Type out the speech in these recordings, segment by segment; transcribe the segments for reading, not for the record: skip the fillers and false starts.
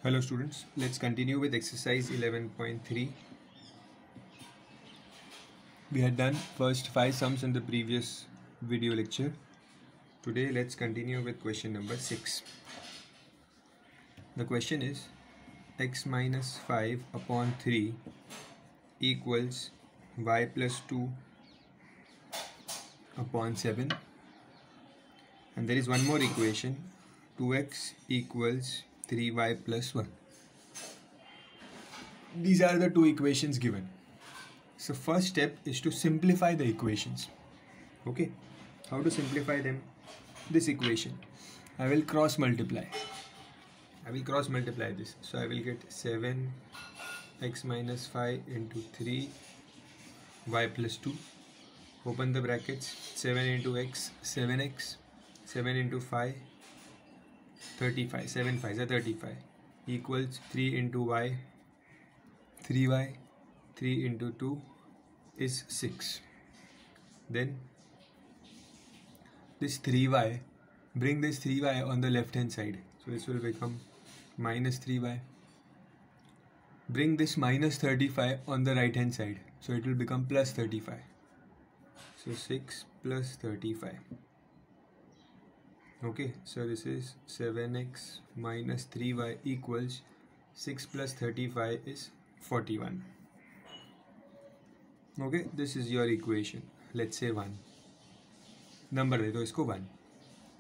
Hello students, let's continue with exercise 11.3. We had done first 5 sums in the previous video lecture. Today let's continue with question number 6. The question is x minus 5 upon 3 equals y plus 2 upon 7, and there is one more equation, 2x equals 3y plus 1. These are the two equations given. So first step is to simplify the equations. Okay, how to simplify them? This equation I will cross multiply this. So I will get 7x minus 5 into 3 y plus 2, open the brackets, 7 into x 7x, 7 into 5 35, 7 5s are 35, equals 3 into y 3y, 3 into 2 is 6. Then this 3y, bring this 3y on the left hand side, so this will become minus 3y. Bring this minus 35 on the right hand side, so it will become plus 35. So 6 plus 35. Okay, so this is 7x minus 3y equals 6 plus 35 is 41. Okay, this is your equation. Let's say 1. Number दे दो इसको 1.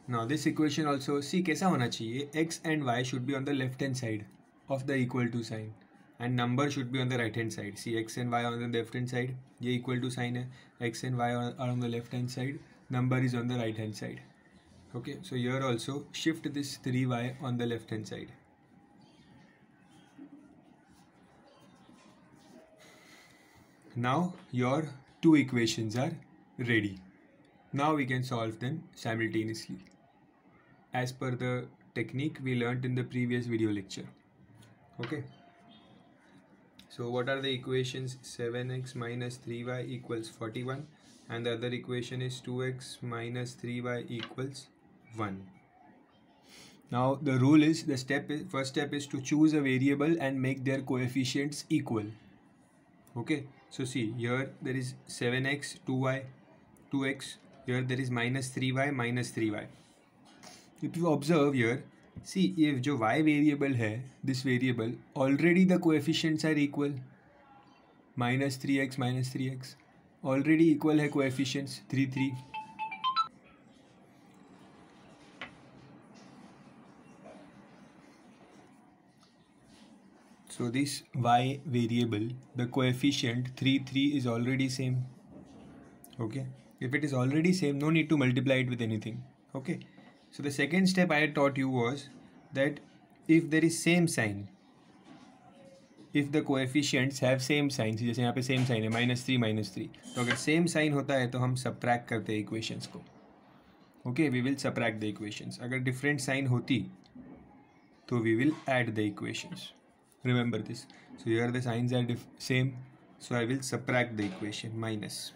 Now this equation also, see कैसा होना चाहिए, x and y should be on the left hand side of the equal to sign and number should be on the right hand side. See, x and y on the left hand side, ये equal to sign है, x and y are on the left hand side, number is on the right hand side. Okay, so here also shift this 3y on the left hand side. Now your two equations are ready. Now we can solve them simultaneously as per the technique we learnt in the previous video lecture. Okay, so what are the equations? 7x minus 3y equals 41, and the other equation is 2x minus 3y equals 1. Now the rule is, first step is to choose a variable and make their coefficients equal. Okay, so see, here there is 7x 2y 2x, here there is minus 3y minus 3y. If you observe here, see, if जो y variable है, this variable, already the coefficients are equal. Minus 3x already equal है coefficients, 3 3. So this y variable, the coefficient 3 3 is already same. Okay, if it is already same, no need to multiply it with anything. Okay, so the second step I had taught you was that if there is same sign, if the coefficients have same sign, जैसे यहाँ पे same sign है -3, तो अगर same sign होता है तो हम subtract करते हैं equations को. Okay, we will subtract the equations. अगर different sign होती तो we will add the equations. Remember this. So here the signs are same, so I will subtract the equation, minus.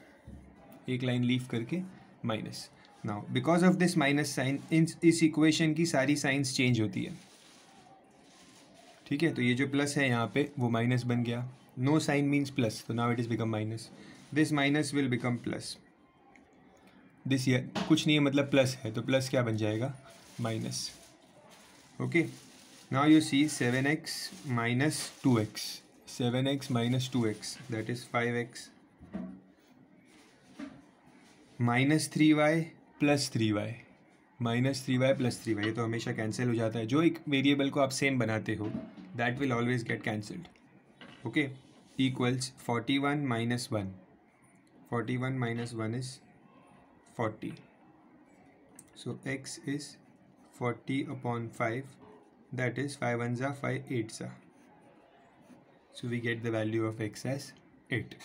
एक लाइन लीव करके minus. Now because of this minus sign इस equation की सारी science change होती है. ठीक है, तो ये जो प्लस है यहाँ पे वो माइनस बन गया. नो साइन मीन्स प्लस, तो now it is become minus. This minus will become plus. This year कुछ नहीं है, मतलब प्लस है, तो प्लस क्या बन जाएगा, minus. Okay, now you see 7x minus 2x, 7x minus 2x, that is 5x, minus 3y plus 3y, minus 3y plus 3y, ये तो हमेशा कैंसिल हो जाता है. जो एक वेरिएबल को आप सेम बनाते हो, that will always get cancelled. Okay, equals 41 minus 1. 41 minus 1 is 40. So x is 40 upon 5, that is 5 1s are 5 8s are. So we get the value of x as 8.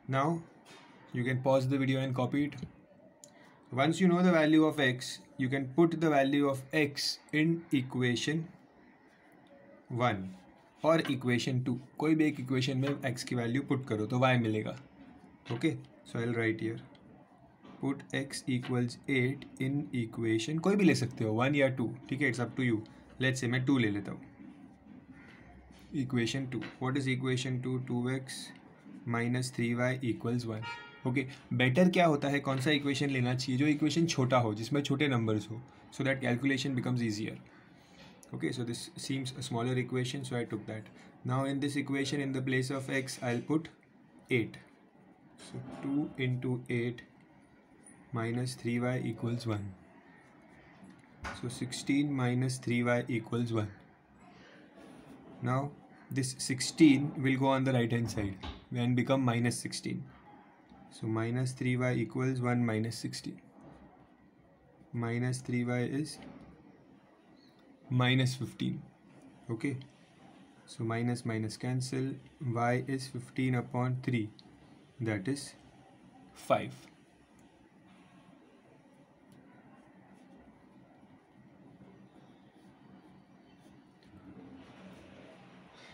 Now you can pause the video and copy it. Once you know the value of x, you can put the value of x in equation 1 और equation 2. कोई भी एक equation में x की value put करो तो y मिलेगा. Okay, so I'll write here put x equals 8 in equation, कोई भी ले सकते हो 1 या 2, ठीक है, it's up to you. Let's say मैं 2 ले लेता हूँ. Equation 2, what is equation 2? 2x minus 3y equals 1. Okay, better क्या होता है, कौन सा इक्वेशन लेना चाहिए? जो इक्वेशन छोटा हो, जिसमें छोटे नंबर्स हो, so that calculation becomes easier. Okay, so this seems a smaller equation, so I took that. Now in this equation, in the place of x, I'll put 8. So 2 into 8 minus 3y equals 1. So 16 minus 3y equals 1. Now this 16 will go on the right hand side and become minus 16. So minus 3y equals 1 minus 16. Minus 3y is minus 15. Okay, so minus minus cancel, y is 15 upon 3, that is 5.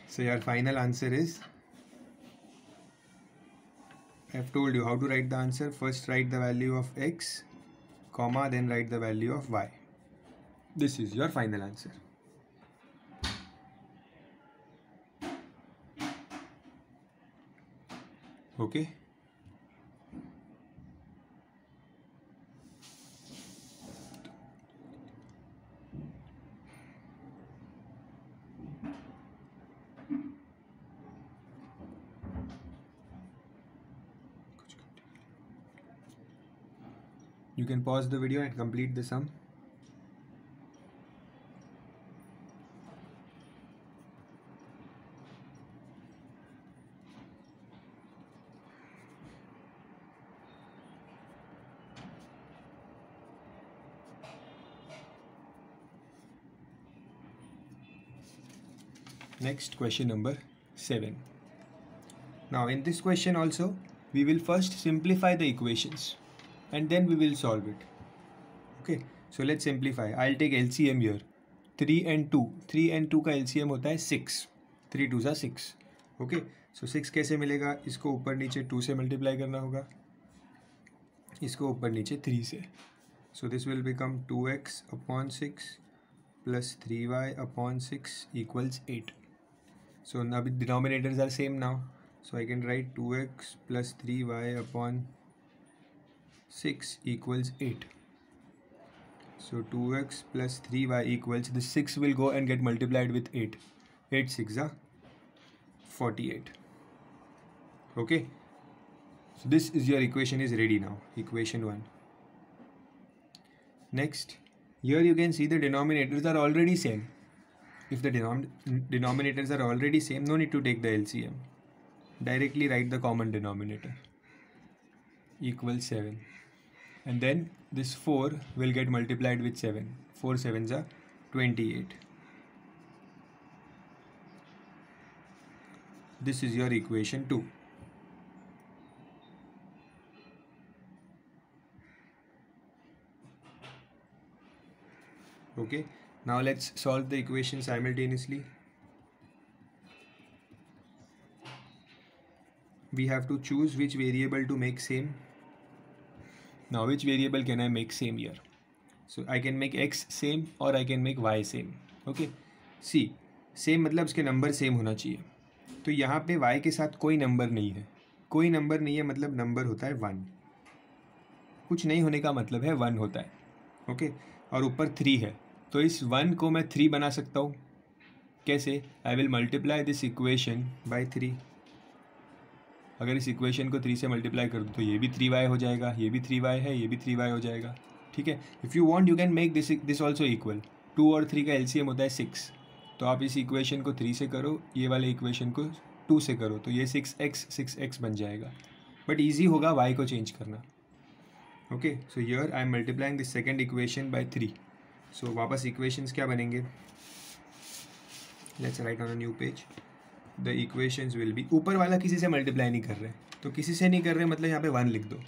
So your final answer is, I have told you how to write the answer. First write the value of x, comma, then write the value of y. This is your final answer. Okay. You can pause the video and complete the sum. Next, question number 7. Now in this question also, we will first simplify the equations and then we will solve it. Okay, so let's simplify. I'll take LCM here. 3 and 2. 3 and 2 का LCM होता है 6. 3 2 सा 6. Okay, so 6 कैसे मिलेगा? इसको ऊपर नीचे 2 से मल्टीप्लाई करना होगा, इसको ऊपर नीचे 3 से. So this will become 2x upon 6 plus 3y upon 6 equals 8. So now the denominators are same now. So I can write 2x plus 3y upon 6 equals 8. So 2x plus 3y equals, the 6 will go and get multiplied with 8. 8 6 are 48. Okay. So this is your equation is ready now. Equation 1. Next, here you can see the denominators are already same. If the denominators are already same, no need to take the LCM. Directly write the common denominator. Equals 7. And then this 4 will get multiplied with 7. 4 7s are 28. This is your equation 2. Okay, now let's solve the equation simultaneously. We have to choose which variable to make same. Now which variable can I make same here? So I can make x same or I can make y same. Okay, see, same मतलब इसके number same होना चाहिए. तो यहाँ पे y के साथ कोई नंबर नहीं है. कोई नंबर नहीं है मतलब नंबर होता है 1. कुछ नहीं होने का मतलब है 1 होता है. ओके, और ऊपर 3 है, तो इस 1 को मैं 3 बना सकता हूँ. कैसे? I will multiply this equation by 3. अगर इस इक्वेशन को 3 से मल्टीप्लाई कर दूँ तो ये भी 3y हो जाएगा, ये भी 3y है, ये भी 3y हो जाएगा. ठीक है. If you want you can make this also equal. 2 और 3 का एलसीएम होता है 6. तो आप इस इक्वेशन को 3 से करो, ये वाले इक्वेशन को 2 से करो, तो ये 6x बन जाएगा. बट ईजी होगा y को चेंज करना. Okay, so here I am multiplying this second equation by 3. सो वापस इक्वेशंस क्या बनेंगे? Let's write on a new page. The equations will be, ऊपर वाला किसी से मल्टीप्लाई नहीं कर रहे, तो किसी से नहीं कर रहे मतलब यहाँ पे 1 लिख दो.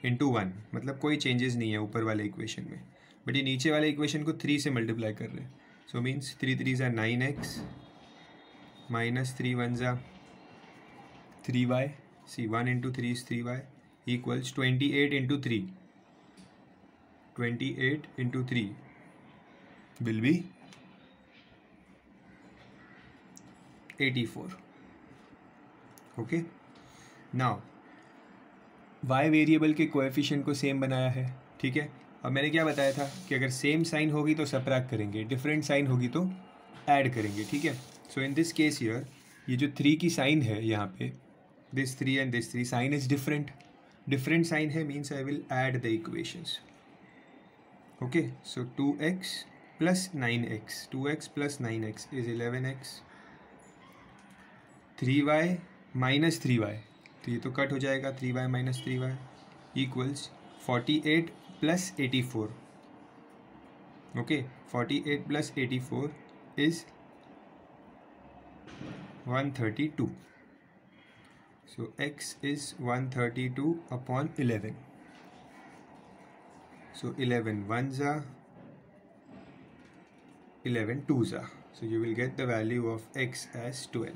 इंटू 1 मतलब कोई चेंजेस नहीं है ऊपर वाले इक्वेशन में. बट ये नीचे वाले इक्वेशन को 3 से मल्टीप्लाई कर रहे हैं. सो मीन्स 3 3 ज़ा 9x माइनस 3 1 ज़ा 3y. See 1 into 3 is 3y equals 28 into 3. 28 into 3 will be 84. Okay, now y variable के कोएफिशिएंट को सेम बनाया है, ठीक है। अब मैंने क्या बताया था कि अगर सेम साइन होगी तो सबट्रैक्ट करेंगे, डिफरेंट साइन होगी तो ऐड करेंगे, ठीक है। So in this case here ये जो 3 की साइन है यहाँ पे, this 3 and this 3 sign is different, different sign है means I will add the equations. Okay, so 2x plus 9x, 2x plus 9x is 11x, 3y minus 3y, तो ये तो कट हो जाएगा, 3y minus 3y equals 48 plus 84. Okay, 48 plus 84 is 132. So x is 132 upon 11. So 11 ones are, 11 twos are. So you will get the value of x as 12.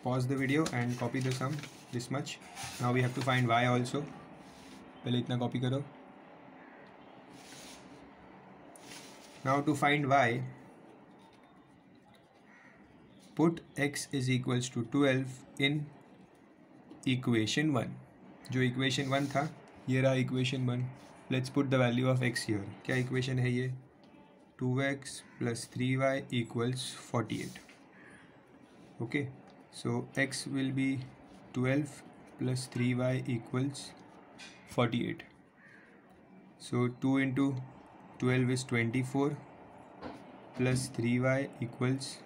Pause the video and copy the sum, this much. Now we have to find y also. पहले इतना copy करो. Now to find y, put x is equals to 12 in equation 1. जो equation 1 था, ये रहा equation 1. Let's put the value of x here. क्या equation है ये? 2x plus 3y equals 48. Okay, so x will be 12 plus 3y equals 48. So 2 into 12 is 24 plus 3y equals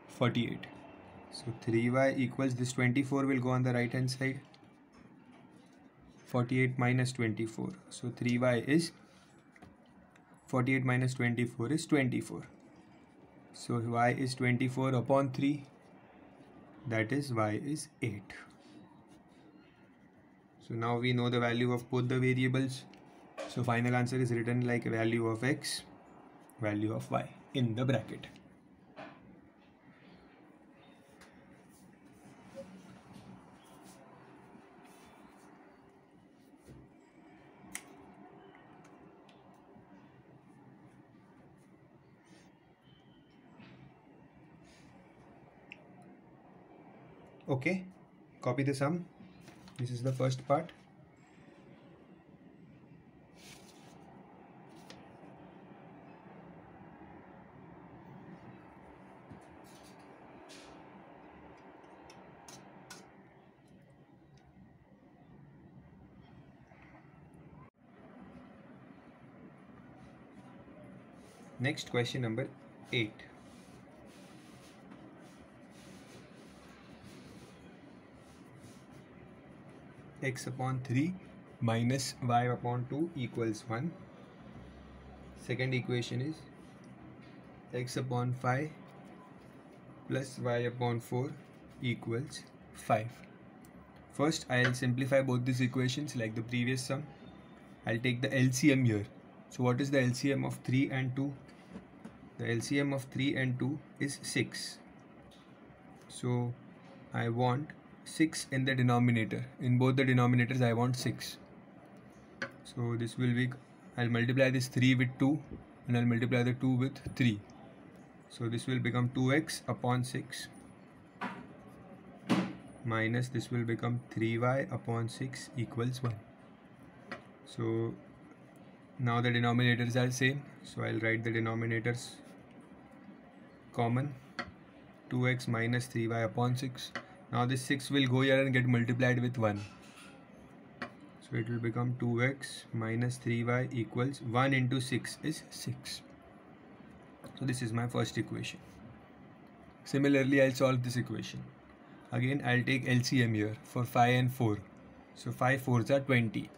48. So 3y equals, this 24 will go on the right hand side, 48 minus 24. So 3y is, 48 minus 24 is 24. So y is 24 upon 3, that is y is 8. So now we know the value of both the variables. So final answer is written like value of x, value of y in the bracket. Okay, copy the sum. This is the first part. Next, question number 8. X upon 3 minus y upon 2 equals 1. Second equation is x upon 5 plus y upon 4 equals 5. First, I'll simplify both these equations like the previous sum. I'll take the LCM here. So what is the LCM of 3 and 2? The LCM of 3 and 2 is 6. So I want 6 in the denominator. In both the denominators I want 6. So this will be, I'll multiply this 3 with 2 and I'll multiply the 2 with 3. So this will become 2x upon 6 minus this will become 3y upon 6 equals 1. So now the denominators are same. So I'll write the denominators common, 2x minus 3y upon 6. Now this 6 will go here and get multiplied with 1. So it will become 2x minus 3y equals 1 into 6 is 6. So this is my first equation. Similarly, I'll solve this equation. Again, I'll take LCM here for 5 and 4. So 5 4s are 20.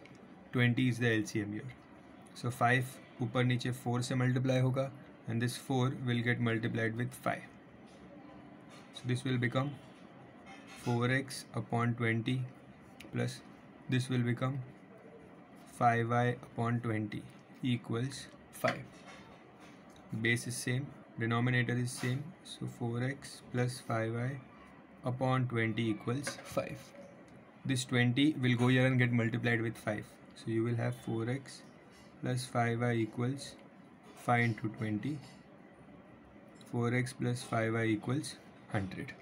20 is the LCM here. So 5 ऊपर नीचे 4 से multiply होगा and this 4 will get multiplied with 5. So this will become 4x upon 20 plus this will become 5y upon 20 equals 5. Base is same, denominator is same, so 4x plus 5y upon 20 equals 5. This 20 will go here and get multiplied with 5. So you will have 4x plus 5y equals 5 into 20. 4x plus 5y equals 100.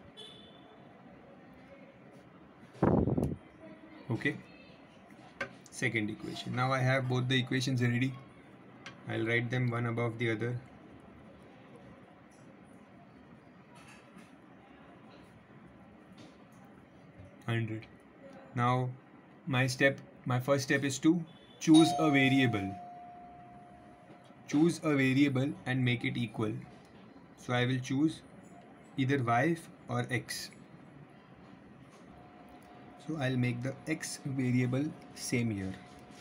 Okay. Second equation. Now I have both the equations ready. I'll write them one above the other. Now my first step is to choose a variable. Choose a variable and make it equal. So I will choose either y or x. So I'll make the x variable same here.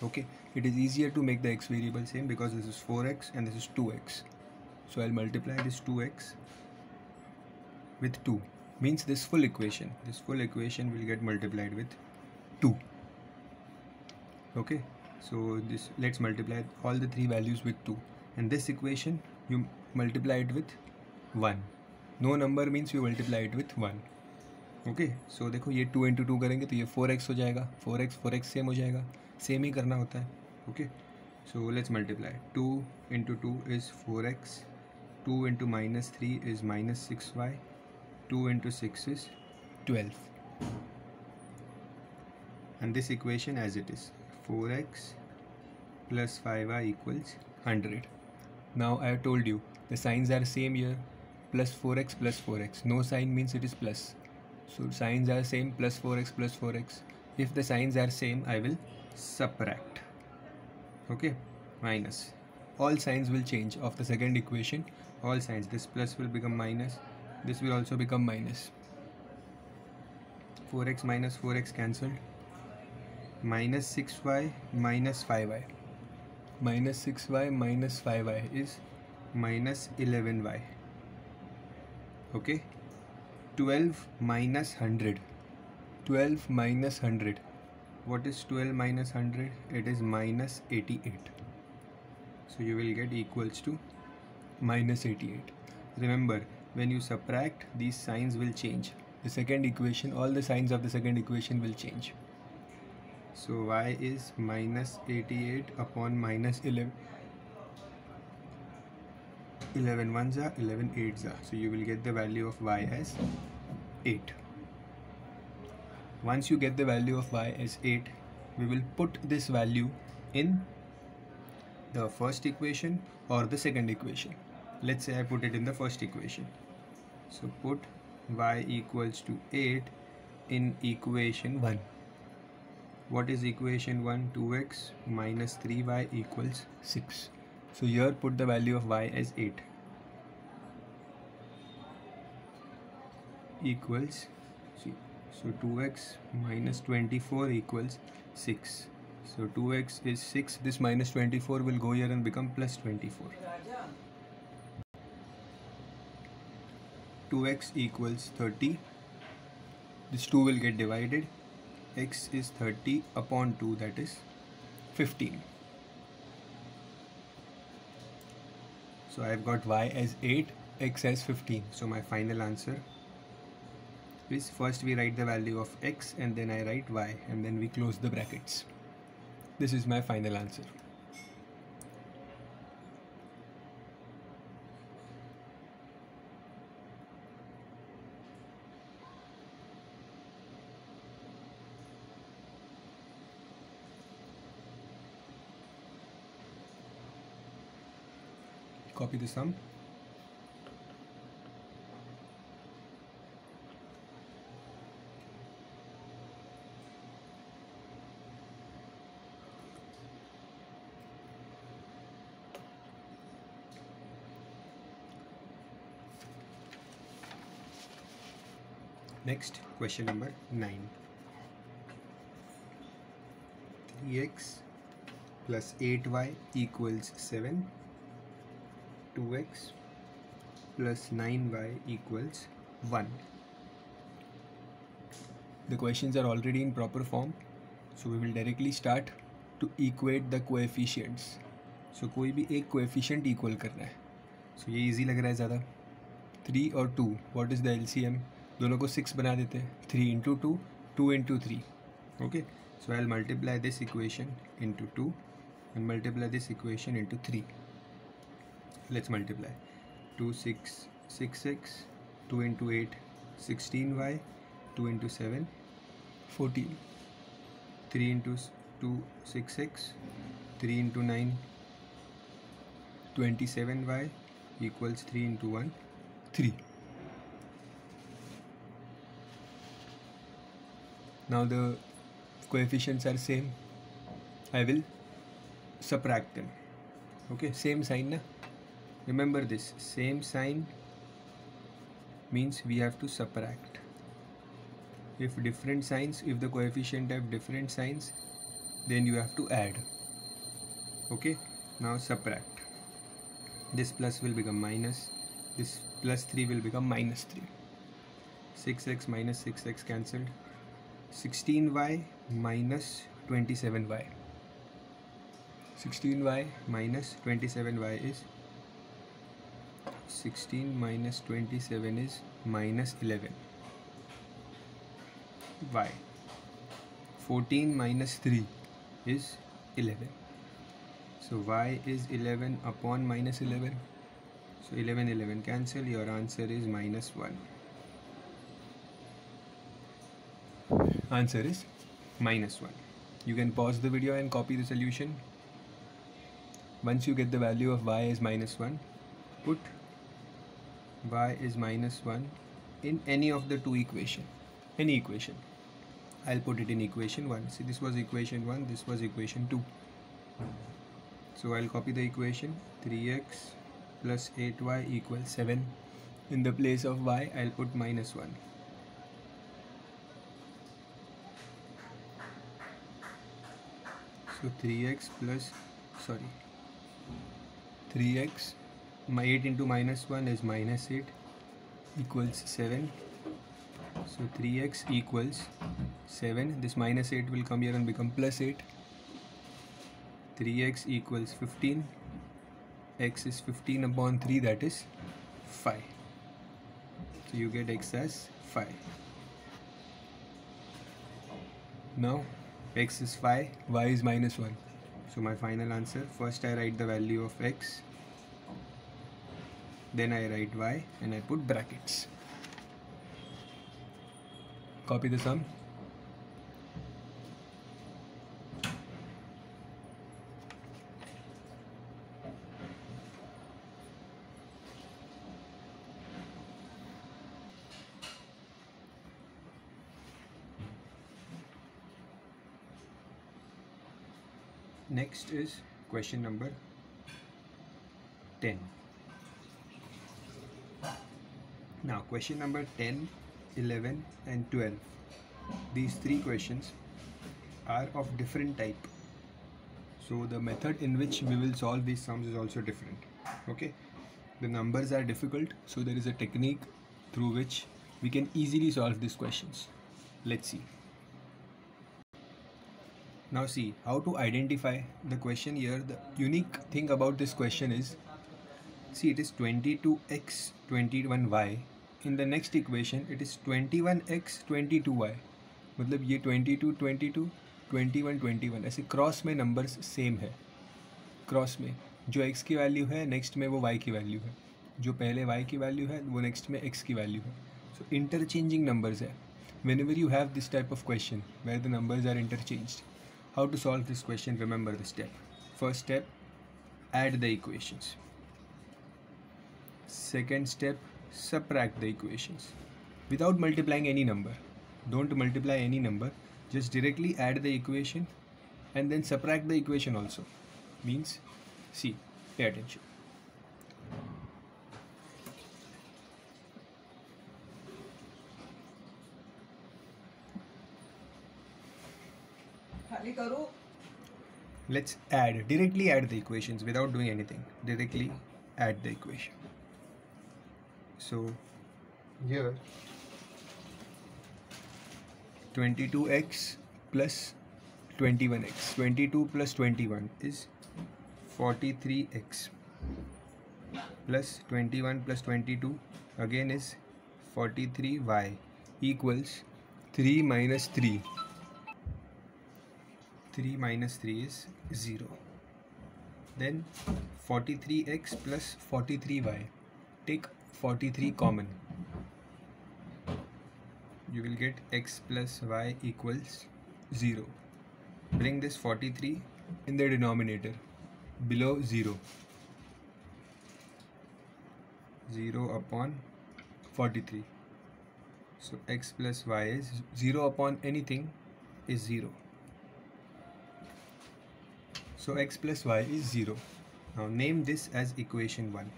Okay, it is easier to make the x variable same because this is 4x and this is 2x. So I'll multiply this 2x with 2, means this full equation will get multiplied with 2. Okay, so this, let's multiply all the three values with 2, and this equation you multiply it with 1. No number means you multiply it with 1. Okay so देखो ये 2 into 2 करेंगे तो ये 4x हो जाएगा. 4x same हो जाएगा, same ही करना होता है. Okay so let's multiply. 2 into 2 is 4x. 2 into -3 is -6y. 2 into 6 is 12. And this equation as it is, 4x plus 5y equals 100. Now I have told you the signs are same here. Plus 4x plus 4x. No sign means it is plus. So signs are same, plus 4x plus 4x. If the signs are same, I will subtract. Okay, minus. All signs will change of the second equation. All signs. This plus will become minus. This will also become minus. 4x minus 4x cancelled. Minus 6y minus 5y. Minus 6y minus 5y is minus 11y. Okay. 12 minus 100. 12 minus 100. What is 12 minus 100? It is minus 88. So you will get equals to minus 88. Remember, when you subtract, these signs will change. The second equation, all the signs of the second equation will change. So y is minus 88 upon minus 11. 11 ones are 11 eights are. So you will get the value of y as 8. Once you get the value of y as 8, we will put this value in the first equation or the second equation. Let's say I put it in the first equation. So put y equals to 8 in equation 1. What is equation 1? 2x minus 3y equals 6. So here put the value of y as 8 equals, see, so 2x minus 24 equals 6. So 2x is 6. This minus 24 will go here and become plus 24. 2x equals 30. This 2 will get divided. X is 30 upon 2, that is 15. So I have got y as 8, x as 15. So my final answer is, first we write the value of x and then I write y and then we close the brackets. This is my final answer. Copy the sum. Next, question number 9. 3x plus 8y equals 7. 2x plus 9y equals 1. The questions are already in proper form, so we will directly start to equate the coefficients. So कोई भी एक coefficient equal करना है. So ये easy लग रहा है ज़्यादा. 3 और 2, what is the LCM? दोनों को 6 बना देते हैं. 3 into 2, 2 into 3. Okay, So I'll multiply this equation into 2 and multiply this equation into 3. Let's multiply. 2 6 6x, 2 into 8 16y, 2 into 7 14, 3 into 2 6x, 3 into 9 27y equals 3 into 1 3. Now the coefficients are same. I will subtract them. Okay, same sign na? Remember this, same sign means we have to subtract. If different signs, if the coefficient have different signs, then you have to add. Okay, now subtract. This plus will become minus, this plus 3 will become minus 3. 6x minus 6x cancelled. 16y minus 27y. 16y minus 27y is 16 minus 27 is minus 11 y. 14 minus 3 is 11. So y is 11 upon minus 11. So 11 cancel. Your answer is minus 1. Answer is minus 1. You can pause the video and copy the solution. Once you get the value of y is minus 1, put y is minus 1 in any of the two equation. Any equation. I'll put it in equation 1. See, this was equation 1, this was equation 2. So I'll copy the equation. 3x plus 8y equals 7. In the place of y, I'll put minus 1. So 3x, my 8 into minus 1 is minus 8 equals 7. So 3x equals 7. This minus 8 will come here and become plus 8. 3x equals 15. X is 15 upon 3, that is 5. So you get x as 5. Now x is 5, y is minus 1. So my final answer, first I write the value of x, then I write y and I put brackets. Copy the sum. Next is question number 10. Now question number 10, 11 and 12. These three questions are of different type. So the method in which we will solve these sums is also different. Okay. The numbers are difficult, so there is a technique through which we can easily solve these questions. Let's see. Now see how to identify the question here. The unique thing about this question is, see, it is 22x 21y. In the next equation it is 21x 22y. मतलब ये 22 22 21 21 ऐसे cross में numbers same है. Cross में जो x की value है next में वो y की वैल्यू है, जो पहले y की वैल्यू है वो नेक्स्ट में x की वैल्यू है. सो इंटरचेंजिंग नंबर्स है. Whenever you have this type of question where the numbers are interchanged, how to solve this question? Remember the step. First step, add the equations. Second step, subtract the equations without multiplying any number. Don't multiply any number, just directly add the equation and then subtract the equation also. Means, see, pay attention. Let's directly add the equations without doing anything. Directly add the equation. So here 22x plus 21x. 22 plus 21 is 43x plus 21 plus 22 again is 43y equals 3 minus 3. 3 minus 3 is 0. Then 43x plus 43y. Take 43 common. You will get x plus y equals 0. Bring this 43 in the denominator below 0. 0 upon 43. So x plus y is 0 upon anything is 0. So x plus y is 0. Now name this as equation 1.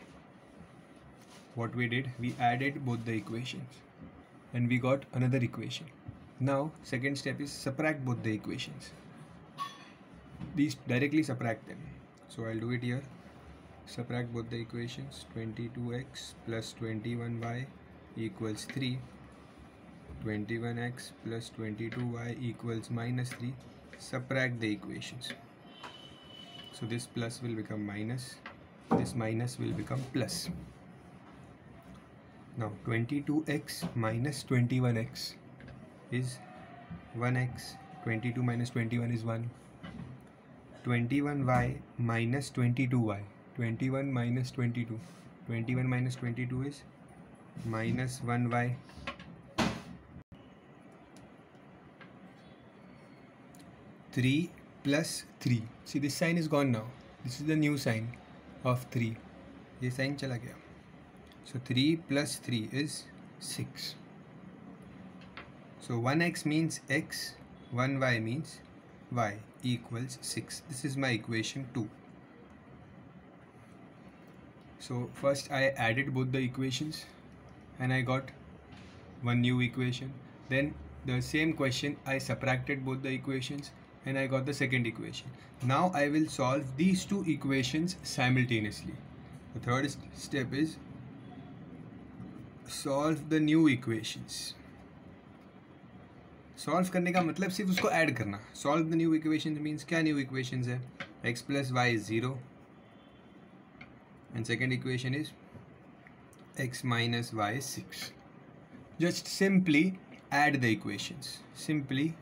What we did, we added both the equations and we got another equation. Now second step is subtract both the equations. These directly subtract them. So I'll do it here. Subtract both the equations. 22x plus 21y equals 3. 21x plus 22y equals minus 3. Subtract the equations. So this plus will become minus. This minus will become plus. Now 22x minus 21x is 1x. 22 minus 21 is 1. 21y minus 22y. 21 minus 22. 21 minus 22 is minus 1y. 3 plus 3. See, this sign is gone now. This is the new sign of 3. This sign chala gaya. So 3 plus 3 is 6. So 1x means x, 1y means y equals 6. This is my equation 2. So first I added both the equations and I got one new equation. Then the same question I subtracted both the equations and I got the second equation. Now I will solve these two equations simultaneously. The third step is solve the new equations. Solve करने का मतलब सिर्फ उसको add करना. Solve the new equations means क्या new equations है? X plus y is 0 and second equation is x minus y is 6. Just simply add the equations. Simply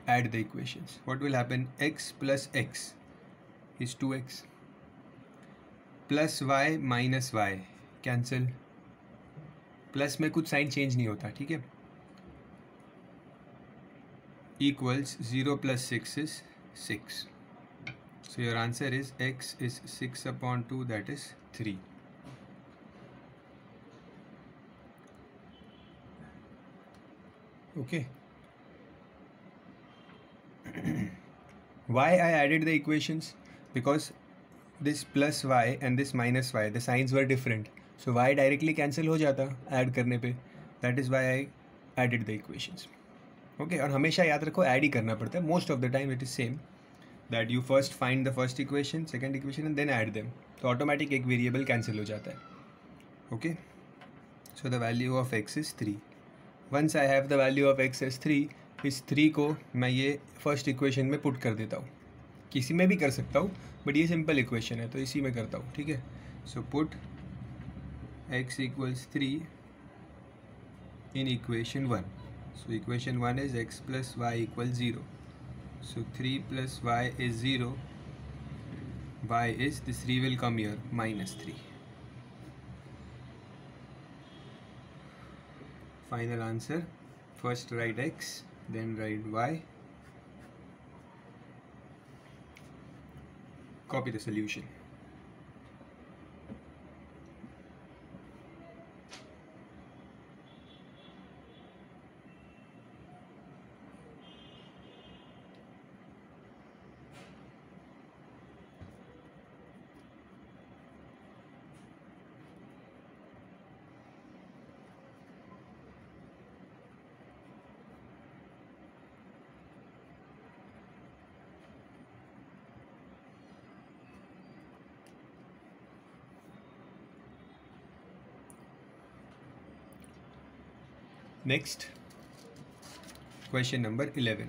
add the equations. What will happen? X plus x is 2x plus y minus y cancel. Plus में कुछ sign change नहीं होता, ठीक है. Equals 0 plus 6 is 6. So your answer is x is 6 upon 2, that is 3. Okay. Why I added the equations? Because this plus y and this minus y, the signs were different. So y directly cancel हो जाता add करने पे. That is why I added the equations. Okay, और हमेशा याद रखो add ही करना पड़ता है. Most of the time it is same. That you first find the first equation, second equation and then add them. तो automatic एक variable cancel हो जाता है. Okay. So the value of x is 3. Once I have the value of x as 3, इस 3 को मैं ये first equation में पुट कर देता हूँ. किसी में भी कर सकता हूँ बट ये सिंपल इक्वेशन है तो इसी में करता हूँ, ठीक है. So put x equals 3 in equation 1. So equation 1 is x plus y equals 0. So 3 plus y is 0. Y is, this 3 will come here, minus 3. Final answer. First write x, then write y. Copy the solution. Next, question number 11.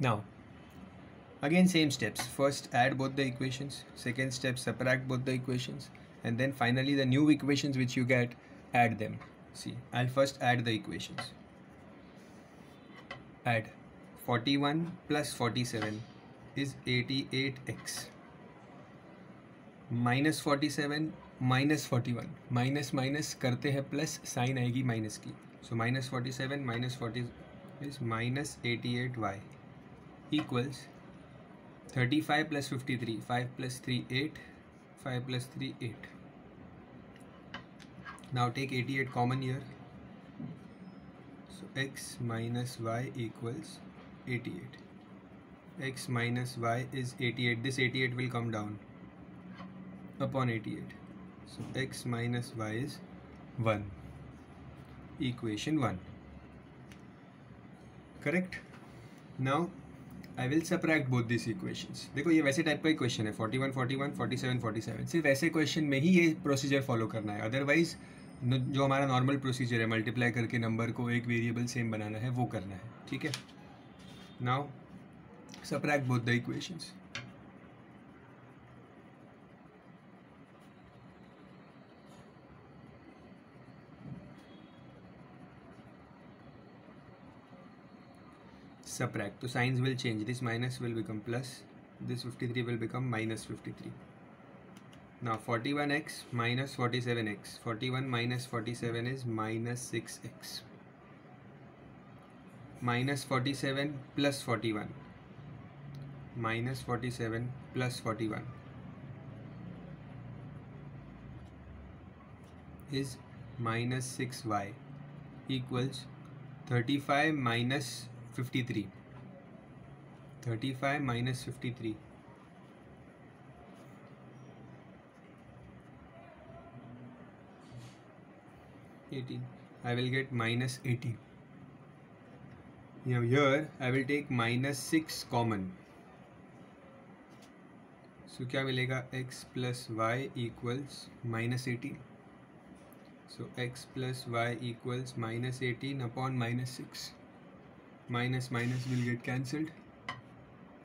Now, again same steps. First add both the equations. Second step, subtract both the equations. And then finally the new equations which you get, add them. See, I'll first add the equations. Add 41 plus 47 is 88x. Minus 47 minus 41. Minus minus करते हैं plus, sign आएगी minus की. So minus 47 minus 40 is minus 88y equals 35 plus 53. 5 plus 3 8. 5 plus 3 8. Now take 88 common here. So x minus y equals 88. X minus y is 88. This 88 will come down upon 88. So x minus y is 1. Equation 1. Correct? Now I will subtract both these equations. देखो ये वैसे type का equation है 41 41 47 47. सिर्फ ऐसे question में ही ये procedure follow करना है. अदरवाइज जो हमारा नॉर्मल प्रोसीजर है, मल्टीप्लाई करके नंबर को एक वेरिएबल सेम बनाना है, वो करना है. ठीक है. Now subtract both the equations. Subtract, so signs will change. This minus will become plus, this 53 will become minus 53. Now 41x minus 47x. 41 minus 47 is minus 6x. Minus 47 plus 41. Minus 47 plus 41 is minus 6y equals 35 minus 53. 35 minus 53. 18. I will get minus 18. Now here I will take minus 6 common. So क्या मिलेगा, x plus y equals minus 18. So x plus y equals minus 18 upon minus 6. Minus minus will get cancelled.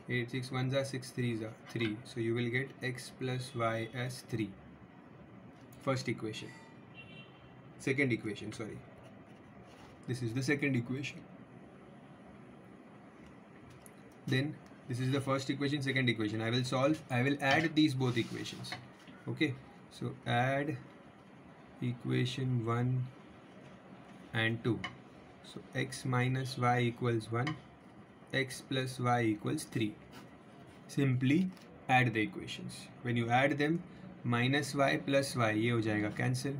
8 6 1s are 6 3s are 3. So you will get x plus y as 3. First equation. Second equation, sorry. This is the second equation. Then this is the first equation, second equation. I will add these both equations. Okay, so add equation 1 and 2. So x minus y equals 1, x plus y equals 3. Simply add the equations. When you add them, minus y plus y, ये हो जाएगा cancel.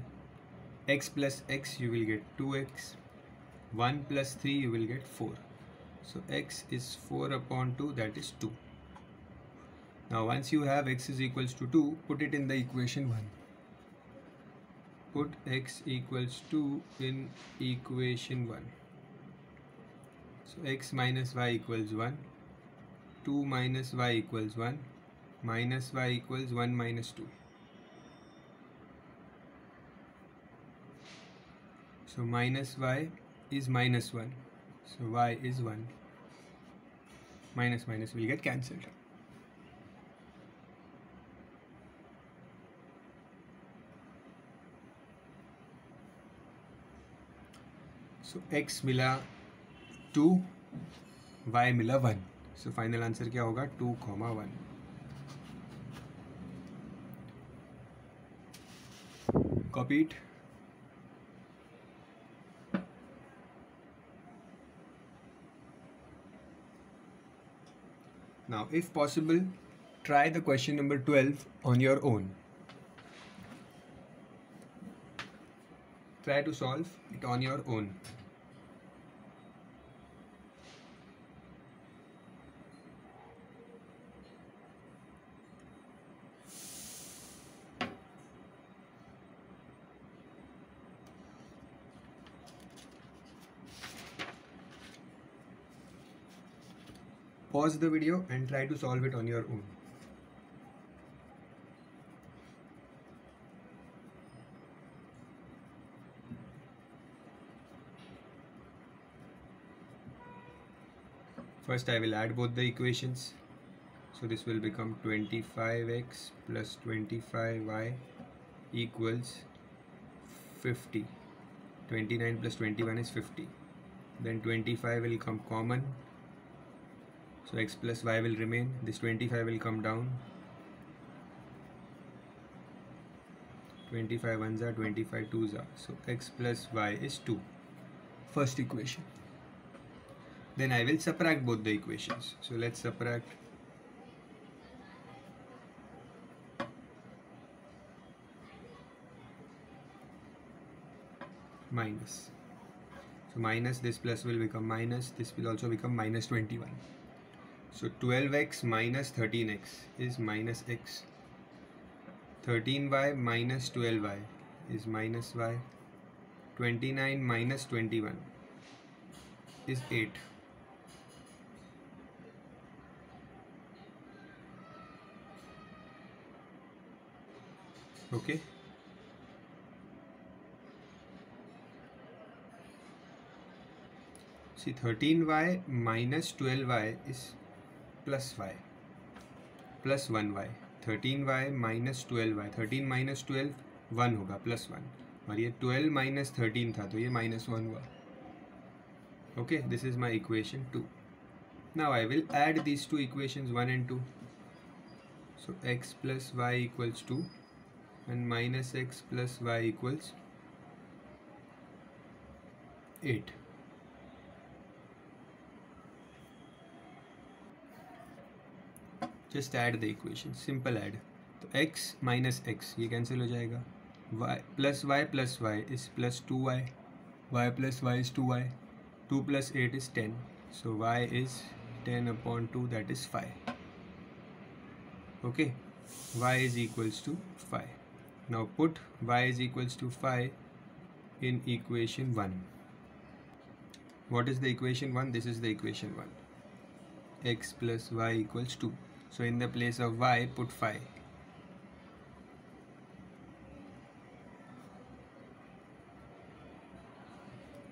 X plus x you will get 2x. 1 plus 3 you will get 4. So x is 4 upon 2, that is 2. Now once you have x is equals to 2, put it in the equation 1. Put x equals 2 in equation 1. So x minus y equals 1. 2 minus y equals 1. Minus y equals 1 minus 2. So minus y is minus 1. So y is 1. Minus minus will get cancelled. So x मिला 2, y मिला 1. So final answer क्या होगा, 2, 1. Copy it. Now, if possible, try the question number 12 on your own. Try to solve it on your own. Pause the video and try to solve it on your own. First I will add both the equations. So this will become 25x plus 25y equals 50. 29 plus 21 is 50. Then 25 will come common. So x plus y will remain. This 25 will come down. 25 ones are 25 twos are. So x plus y is 2. First equation. Then I will subtract both the equations. So let's subtract. Minus. So minus, this plus will become minus, this will also become minus 21. So 12x minus 13x is minus x. 13y minus 12y is minus y. 29 minus 21 is 8. Okay. See, 13y minus 12y is plus y plus 1y. 13y minus 12y, 13 minus 12 1 होगा plus 1, और ये 12 minus 13 था तो ये minus 1 हुआ. Okay, this is my equation 2. Now I will add these two equations 1 and 2. So x plus y equals 2 and minus x plus y equals 8. Just add the equation, simple add. तो x minus x ये cancel हो जाएगा. y plus y is plus 2y. y plus y is 2y. 2 plus 8 is 10. So y is 10 upon 2, that is 5. Okay, y is equals to 5. Now put y is equals to 5 in equation 1. What is the equation 1? This is the equation 1. X plus y equals 2. So in the place of y, put 5.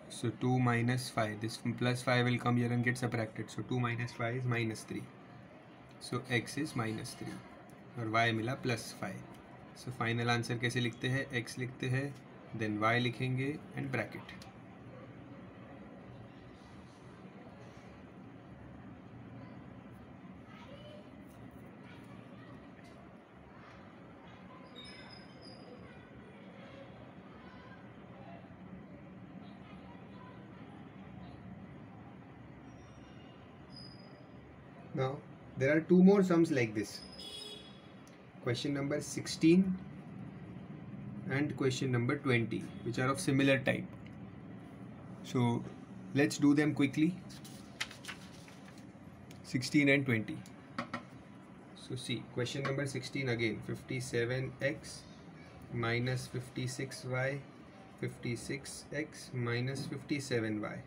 So 2 minus 5. This plus 5 will come here and get subtracted. So 2 minus 5 is minus 3. So x is minus 3. और y मिला plus 5. So final answer कैसे लिखते हैं? x लिखते हैं, then y लिखेंगे and bracket. Now there are two more sums like this. Question number 16 and question number 20, which are of similar type. So let's do them quickly. 16 and 20. So see, question number 16 again, 57x minus 56y, 56x minus 57y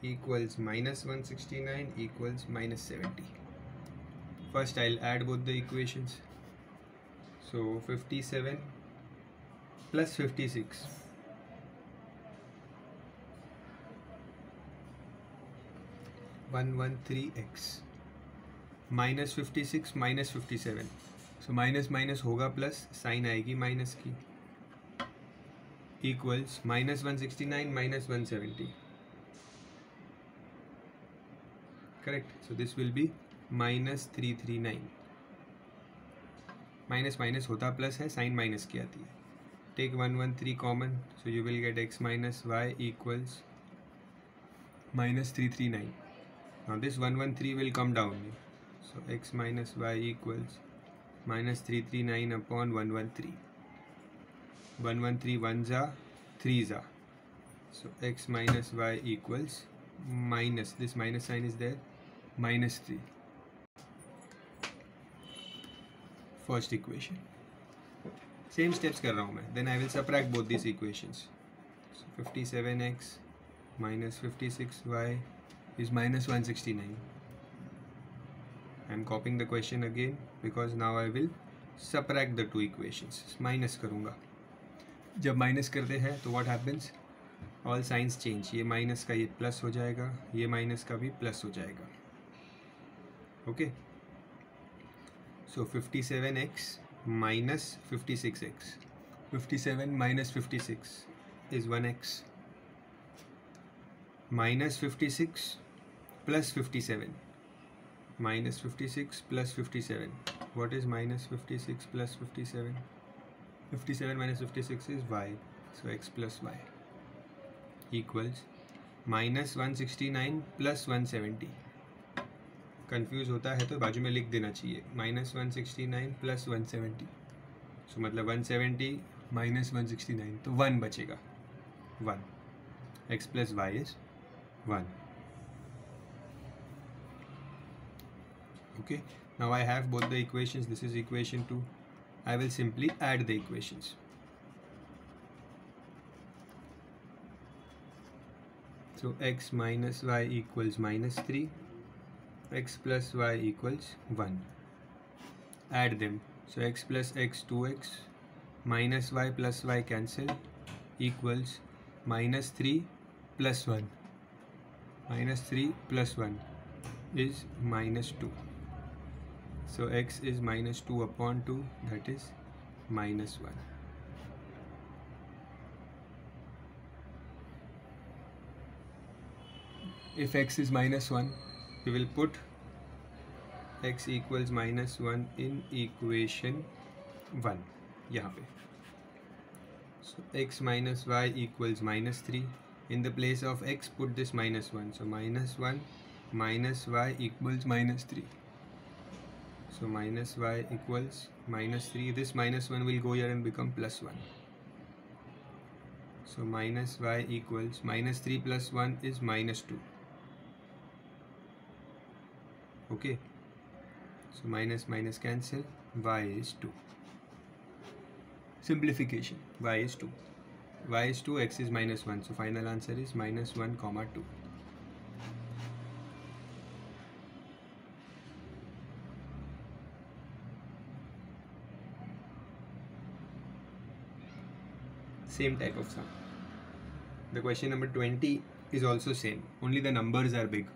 equals minus 169 equals minus 70. First I'll add both the equations. So 57 plus 56 113x minus 56 minus 57. So minus minus होगा plus, sign आएगी minus की, equals minus 169 minus 170. Correct. So this will be minus 339. Minus minus होता plus है, sign minus की आती है. Take 113 common, so you will get x minus y equals minus 339. Now this 113 will come down. So x minus y equals minus 339 upon 113. 113 ones are, 3s are. So x minus y equals minus, this minus sign is there, minus 3. First equation. Same steps कर रहा हूँ मैं. Then I will subtract both these equations. So 57x minus 56y is minus 169. I am copying the question again because now I will subtract the two equations. Minus करूँगा. जब minus करते हैं तो what happens? All signs change. ये minus का ये plus हो जाएगा, ये minus का भी plus हो जाएगा. Okay, so 57x minus 56x. 57 minus 56 is 1x, minus 56 plus 57, minus 56 plus 57. What is minus 56 plus 57? 57 minus 56 is y, so x plus y equals minus 169 plus 170. Confuse होता है तो बाजू में लिख देना चाहिए, माइनस 169 प्लस 170. सो मतलब 170 माइनस 169, तो 1 बचेगा. 1. X plus y is 1. Okay, now I have both the equations. This is equation 2. I will simply add the equations. So x minus y equals minus 3, x plus y equals 1. Add them. So x plus x 2x, minus y plus y cancel, equals minus 3 plus 1. Minus 3 plus 1 is minus 2. So x is minus 2 upon 2, that is minus 1. If x is minus 1, we will put x equals minus 1 in equation 1 यहाँ पे. So x minus y equals minus 3. In the place of x, put this minus 1. So minus 1 minus y equals minus 3. So minus y equals minus 3. This minus 1 will go here and become plus 1. So minus y equals minus 3 plus 1 is minus 2. Okay. So minus minus cancel. Y is 2. Simplification. Y is 2. Y is 2. X is minus 1. So final answer is minus 1 comma 2. Same type of sum. The question number 20 is also same, only the numbers are big.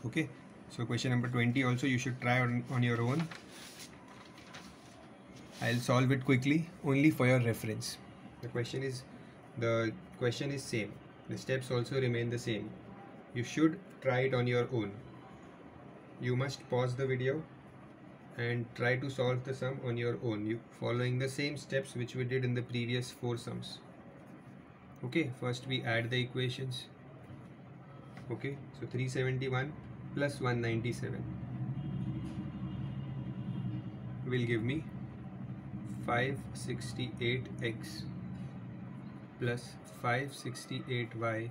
Okay, so question number 20 also you should try on your own. I'll solve it quickly only for your reference. The question is same. The steps also remain the same. You should try it on your own. You must pause the video and try to solve the sum on your own, you following the same steps which we did in the previous 4 sums. Okay, first we add the equations. Okay, so 371 plus 197 will give me 568x plus 568y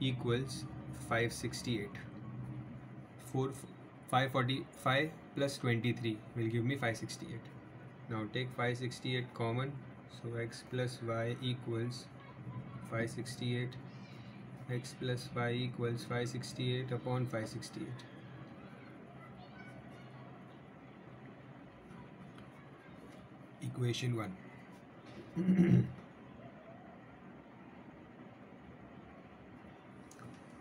equals 568. 545 plus 23 will give me 568. Now take 568 common, so x plus y equals 568. X plus y equals 568 upon 568. Equation 1.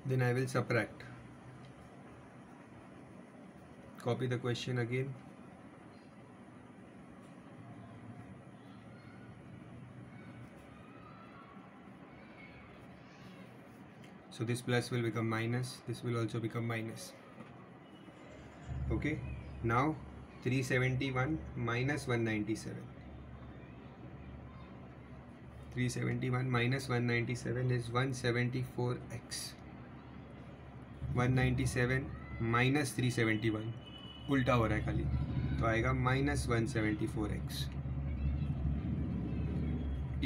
Then I will subtract. Copy the question again. So this plus will become minus, this will also become minus. Okay, now 371 minus 197. 371 minus 197 is 174x. 197 minus 371 उल्टा हो रहा है खाली, तो आएगा minus 174x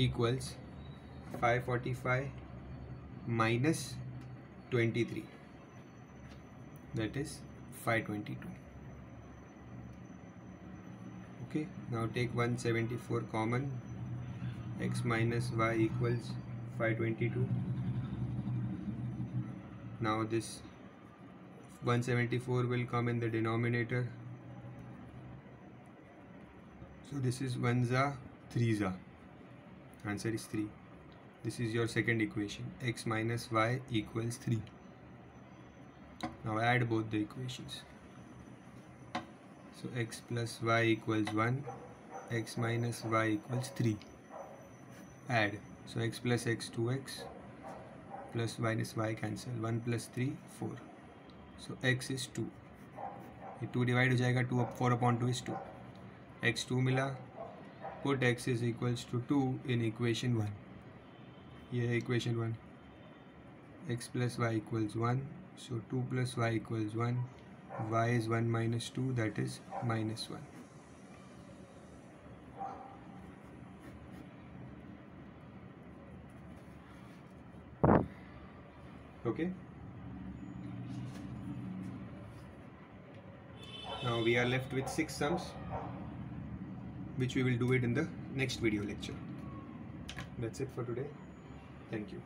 equals 545 minus 23, that is 522. Okay, now take 174 common. X minus y equals 522. Now this 174 will come in the denominator. So this is 1 za 3 za. Answer is 3. This is your second equation. X minus y equals 3. Now add both the equations. So x plus y equals 1, x minus y equals 3. Add. So x plus x 2x plus minus y cancel. 1 plus 3 4. So x is 2. ये 2 divide हो जाएगा, 2 4 upon 2 is 2. x 2 मिला. Put x is equals to 2 in equation 1. ये है equation 1. x plus y equals 1. So 2 plus y equals 1. Y is 1 minus 2, that is minus 1. Okay. Now we are left with 6 sums, which we will do it in the next video lecture. That's it for today. Thank you.